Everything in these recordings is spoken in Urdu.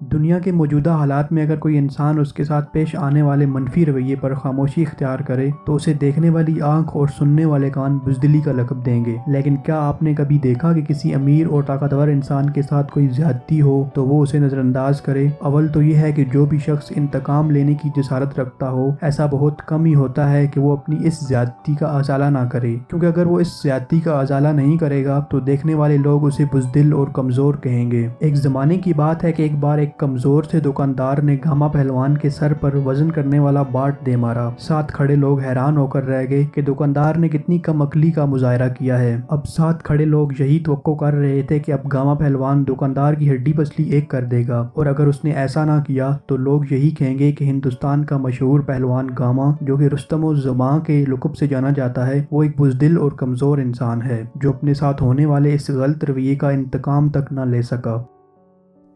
دنیا کے موجودہ حالات میں اگر کوئی انسان اس کے ساتھ پیش آنے والے منفی رویے پر خاموشی اختیار کرے تو اسے دیکھنے والی آنکھ اور سننے والے کان بزدلی کا لقب دیں گے۔ لیکن کیا آپ نے کبھی دیکھا کہ کسی امیر اور طاقتور انسان کے ساتھ کوئی زیادتی ہو تو وہ اسے نظر انداز کرے؟ اول تو یہ ہے کہ جو بھی شخص انتقام لینے کی جسارت رکھتا ہو، ایسا بہت کم ہی ہوتا ہے کہ وہ اپنی اس زیادتی کا ازالہ نہ کرے، کیونکہ اگر وہ اس زیادتی کا ازالہ نہیں کرے گا تو دیکھنے والے لوگ اسے بزدل اور کمزور کہیں گے۔ ایک زمانے کی بات ہے کہ ایک بار ایک کمزور سے دکاندار نے گاما پہلوان کے سر پر وزن کرنے والا باٹ دے مارا۔ ساتھ کھڑے لوگ حیران ہو کر رہ گئے کہ دکاندار نے کتنی کم عقلی کا مظاہرہ کیا ہے۔ اب ساتھ کھڑے لوگ یہی توقع کر رہے تھے کہ اب گاما پہلوان دکاندار کی ہڈی پسلی ایک کر دے گا، اور اگر اس نے ایسا نہ کیا تو لوگ یہی کہیں گے کہ ہندوستان کا مشہور پہلوان گاما، جو کہ رستم الزماں کے لقب سے جانا جاتا ہے، وہ ایک بزدل اور کمزور انسان ہے جو اپنے ساتھ ہونے والے اس غلط رویے کا انتقام تک نہ لے سکا۔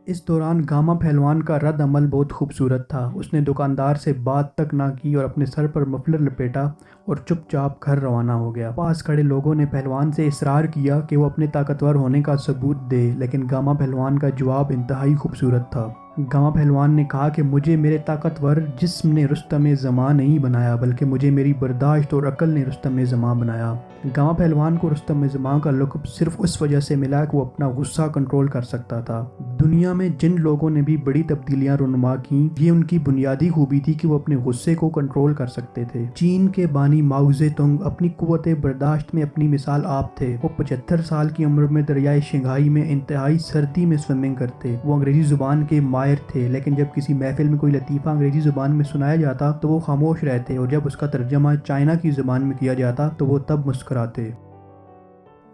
اس دوران گاما پہلوان کا رد عمل بہت خوبصورت تھا۔ اس نے دکاندار سے بات تک نہ کی اور اپنے سر پر مفلر لپیٹا اور چپ چاپ گھر روانہ ہو گیا۔ پاس کھڑے لوگوں نے پہلوان سے اصرار کیا کہ وہ اپنے طاقتور ہونے کا ثبوت دے، لیکن گاما پہلوان کا جواب انتہائی خوبصورت تھا۔ گاما پہلوان نے کہا کہ مجھے میرے طاقتور جسم نے رستم زماں نہیں بنایا، بلکہ مجھے میری برداشت اور عقل نے رستم زماں بنایا۔ گاما پہلوان کو رستم زماں کا لقب صرف اس وجہ سے ملا کہ وہ اپنا غصہ کنٹرول کر سکتا تھا۔ دنیا میں جن لوگوں نے بھی بڑی تبدیلیاں رونما کیں، یہ ان کی بنیادی خوبی تھی کہ وہ اپنے غصے کو کنٹرول کر سکتے تھے۔ چین کے بانی ماؤ زے تونگ اپنی قوت برداشت میں اپنی مثال آپ تھے۔ وہ 75 سال کی عمر میں دریائے شنگھائی میں انتہائی سردی میں سوئمنگ کرتے۔ وہ انگریزی زبان کے ماہر تھے، لیکن جب کسی محفل میں کوئی لطیفہ انگریزی زبان میں سنایا جاتا تو وہ خاموش رہتے، اور جب اس کا ترجمہ چائنا کی زبان میں کیا جاتا تو وہ تب مسکراتے۔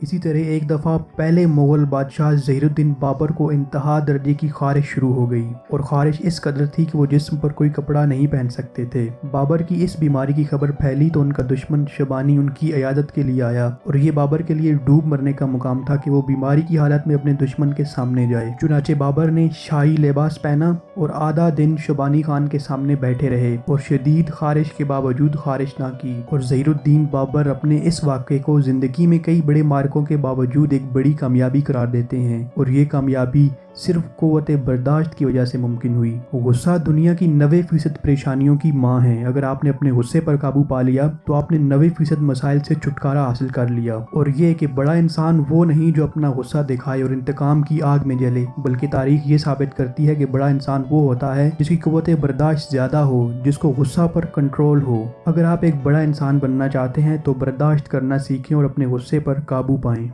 اسی طرح ایک دفعہ پہلے مغل بادشاہ ظہیر الدین بابر کو انتہا درجے کی خارش شروع ہو گئی، اور خارش اس قدر تھی کہ وہ جسم پر کوئی کپڑا نہیں پہن سکتے تھے۔ بابر کی اس بیماری کی خبر پھیلی تو ان کا دشمن شبانی ان کی عیادت کے لیے آیا، اور یہ بابر کے لیے ڈوب مرنے کا مقام تھا کہ وہ بیماری کی حالت میں اپنے دشمن کے سامنے جائے۔ چنانچہ بابر نے شاہی لباس پہنا اور آدھا دن شبانی خان کے سامنے بیٹھے رہے اور شدید خارش کے باوجود خارش نہ کی۔ اور ظہیر الدین بابر اپنے اس واقعے کو زندگی میں کئی بڑے مارکوں کے باوجود ایک بڑی کامیابی قرار دیتے ہیں، اور یہ کامیابی صرف قوت برداشت کی وجہ سے ممکن ہوئی۔ غصہ دنیا کی 90% پریشانیوں کی ماں ہے۔ اگر آپ نے اپنے غصے پر قابو پا لیا تو آپ نے 90% مسائل سے چھٹکارا حاصل کر لیا۔ اور یہ کہ بڑا انسان وہ نہیں جو اپنا غصہ دکھائے اور انتقام کی آگ میں جلے، بلکہ تاریخ یہ ثابت کرتی ہے کہ بڑا انسان وہ ہوتا ہے جس کی قوت برداشت زیادہ ہو، جس کو غصہ پر کنٹرول ہو۔ اگر آپ ایک بڑا انسان بننا چاہتے ہیں تو برداشت کرنا سیکھیں اور اپنے غصے پر قابو پائیں۔